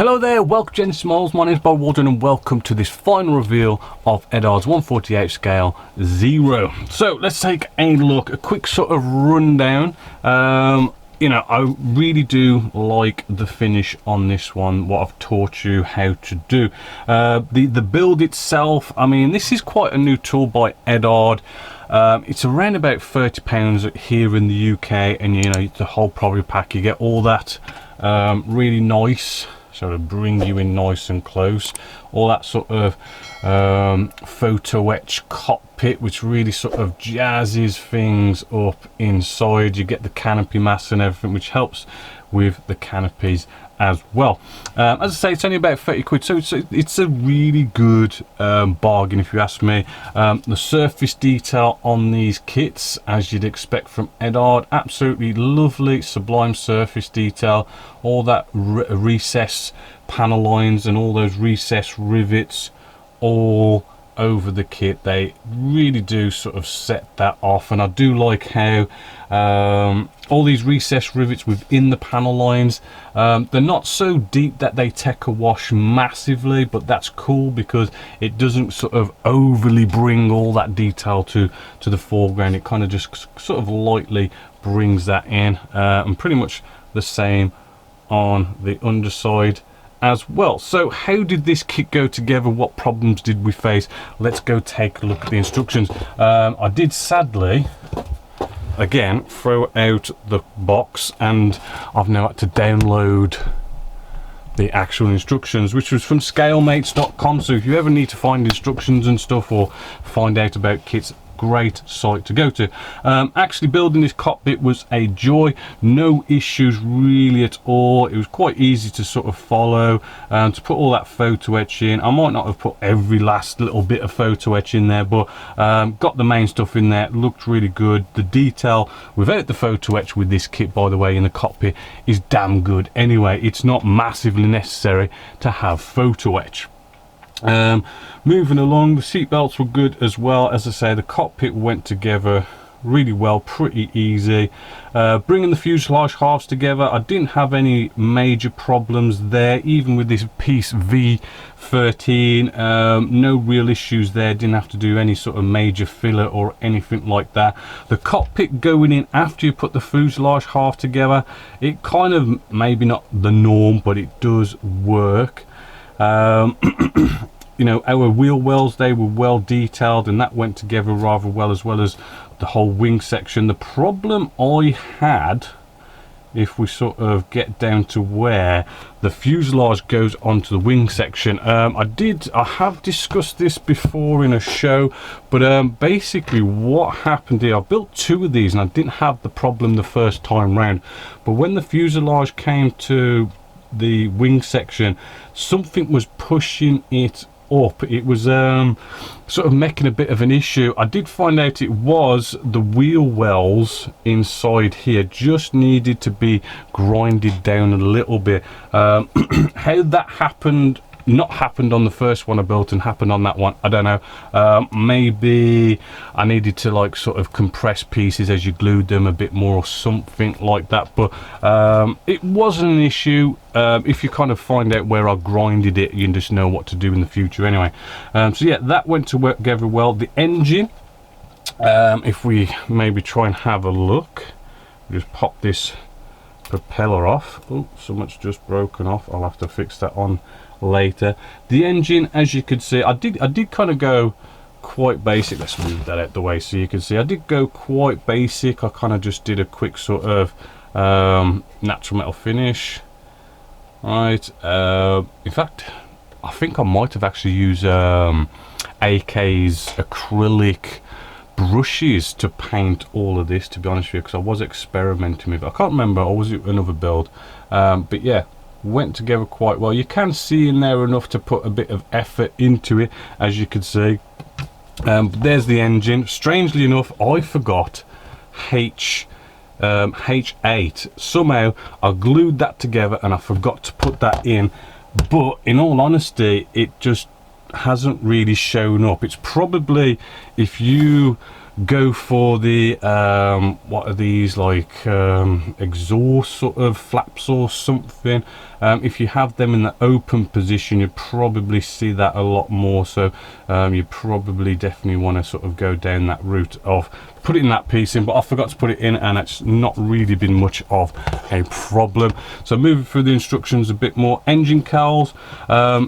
Hello there, welcome Jen Smalls, my name is Bob Waldron and welcome to this final reveal of Eduard's 148 scale 0. So let's take a look, a quick sort of rundown. You know, I really do like the finish on this one, what I've taught you how to do. The build itself, I mean, this is quite a new tool by Eduard. It's around about £30 here in the UK, and you know, the whole Property Pack, you get all that really nice, sort of bring you in nice and close, all that sort of photo etch cockpit, which really sort of jazzes things up inside. You get the canopy mass and everything, which helps with the canopies as well. As I say, it's only about 30 quid, so it's a really good bargain if you ask me. The surface detail on these kits, as you'd expect from Eduard, absolutely lovely, sublime surface detail. All that recess panel lines and all those recess rivets all over the kit, they really do sort of set that off. And I do like how all these recess rivets within the panel lines, they're not so deep that they take a wash massively, but that's cool because it doesn't sort of overly bring all that detail to the foreground. It kind of just sort of lightly brings that in, and pretty much the same on the underside as well. So how did this kit go together? What problems did we face? Let's go take a look at the instructions. I did sadly again throw out the box, and I've now had to download the actual instructions, which was from scalemates.com. so if you ever need to find instructions and stuff or find out about kits, great site to go to. Actually building this cockpit was a joy, no issues really at all. It was quite easy to sort of follow, to put all that photo etch in. I might not have put every last little bit of photo etch in there, but got the main stuff in there. It looked really good. The detail without the photo etch with this kit, by the way, in the cockpit is damn good anyway. It's not massively necessary to have photo etch. Moving along, the seat belts were good as well. As I say, the cockpit went together really well, pretty easy. Bringing the fuselage halves together, I didn't have any major problems there, even with this piece V13. No real issues there, didn't have to do any sort of major filler or anything like that. The cockpit going in after you put the fuselage half together, it kind of, maybe not the norm, but it does work. You know, our wheel wells, they were well detailed, and that went together rather well as the whole wing section. The problem I had, if we sort of get down to where the fuselage goes onto the wing section, I have discussed this before in a show, but basically what happened here, I built two of these and I didn't have the problem the first time round, but when the fuselage came to the wing section, something was pushing it up. It was sort of making a bit of an issue. I did find out it was the wheel wells inside here just needed to be grinded down a little bit. How that happened, not happened on the first one I built and happened on that one, I don't know. Maybe I needed to like sort of compress pieces as you glued them a bit more or something like that, but it wasn't an issue. If you kind of find out where I grinded it, you can just know what to do in the future anyway. So yeah, that went to work together well. The engine, if we maybe try and have a look, just pop this propeller off. Oh, so much just broken off, I'll have to fix that on later. The engine, as you could see, I did kind of go quite basic. Let's move that out the way so you can see I did go quite basic. I kind of just did a quick sort of natural metal finish, right? In fact, I think I might have actually used AK's acrylic brushes to paint all of this, to be honest with you, because I was experimenting with it. I can't remember, or was it another build? But yeah, went together quite well. You can see in there enough to put a bit of effort into it, as you can see. There's the engine. Strangely enough, I forgot H8. Somehow I glued that together and I forgot to put that in, but in all honesty, it just hasn't really shown up. It's probably, if you go for the what are these, like exhaust sort of flaps or something. If you have them in the open position, you probably see that a lot more, so you probably definitely want to sort of go down that route of putting that piece in. But I forgot to put it in, and it's not really been much of a problem. So moving through the instructions a bit more. Engine cowls,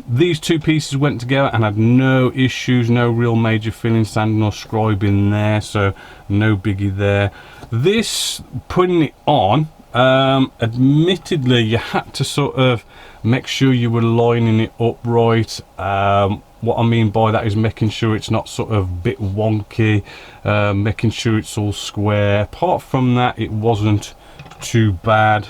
these two pieces went together and had no issues, no real major filling, sanding or scribing there, so no biggie there. This, putting it on, admittedly you had to sort of make sure you were lining it up right. What I mean by that is making sure it's not sort of a bit wonky, making sure it's all square. Apart from that, it wasn't too bad.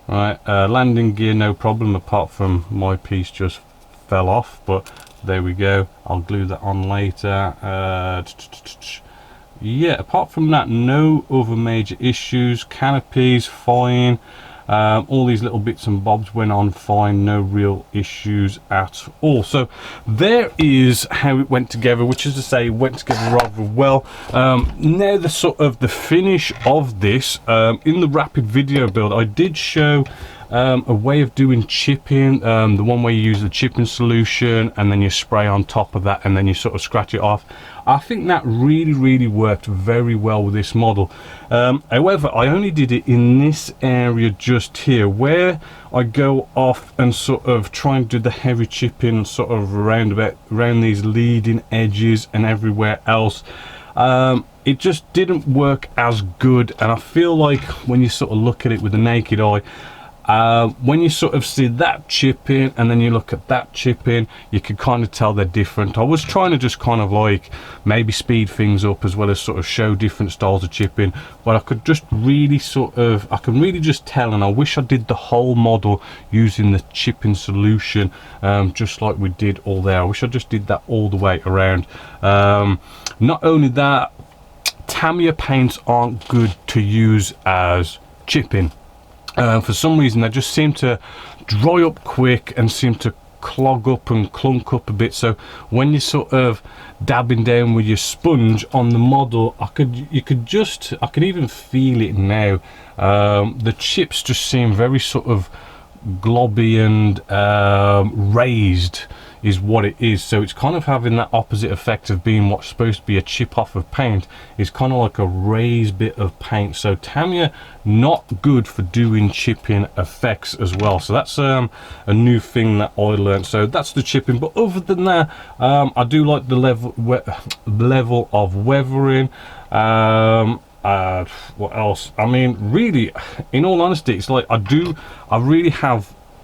Right, landing gear no problem, apart from my piece just fell off, but there we go. I'll glue that on later. Yeah, apart from that, no other major issues. Canopies fine. All these little bits and bobs went on fine, no real issues at all. So there is how it went together, which is to say went together rather well. Now the sort of the finish of this, in the rapid video build I did show a way of doing chipping, the one where you use the chipping solution and then you spray on top of that and then you sort of scratch it off. I think that really worked very well with this model. However, I only did it in this area just here, where I go off and sort of try and do the heavy chipping sort of around these leading edges and everywhere else. It just didn't work as good, and I feel like when you sort of look at it with the naked eye, when you sort of see that chipping and then you look at that chipping, you can kind of tell they're different. I was trying to just kind of like maybe speed things up as well as sort of show different styles of chipping, but I could just really sort of, I can really just tell, and I wish I did the whole model using the chipping solution, just like we did all there. I wish I just did that all the way around. Not only that, Tamiya paints aren't good to use as chipping. For some reason they just seem to dry up quick and seem to clog up and clunk up a bit, so when you're sort of dabbing down with your sponge on the model, I could even feel it now. The chips just seem very sort of globby and raised is what it is, so it's kind of having that opposite effect of being what's supposed to be a chip off of paint. It's kind of like a raised bit of paint, so Tamiya not good for doing chipping effects as well. So that's a new thing that I learned. So that's the chipping, but other than that, I do like the level of weathering. What else? I mean, really, in all honesty, it's like I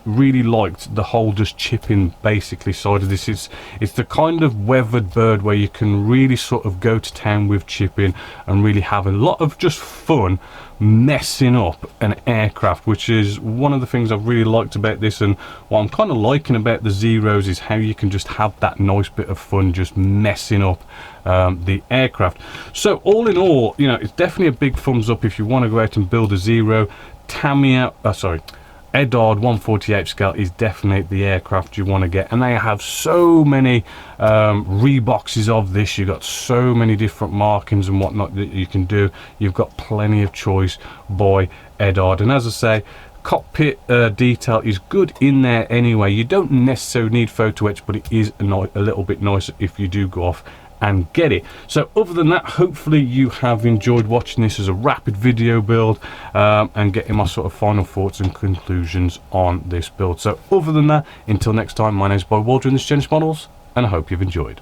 really liked the whole just chipping basically side of this. It's the kind of weathered bird where you can really sort of go to town with chipping and really have a lot of just fun messing up an aircraft, which is one of the things I've really liked about this. And what I'm kind of liking about the Zeros is how you can just have that nice bit of fun just messing up the aircraft. So all in all, you know, it's definitely a big thumbs up if you want to go out and build a Zero. Eduard 1/48 scale is definitely the aircraft you want to get, and they have so many reboxes of this. You've got so many different markings and whatnot that you can do. You've got plenty of choice by Eduard, and as I say, cockpit detail is good in there anyway. You don't necessarily need photo etch, but it is a little bit nicer if you do go off and get it. So other than that, hopefully you have enjoyed watching this as a rapid video build, and getting my sort of final thoughts and conclusions on this build. So other than that, until next time, my name is Bob Waldron, this is Genesis Models, and I hope you've enjoyed.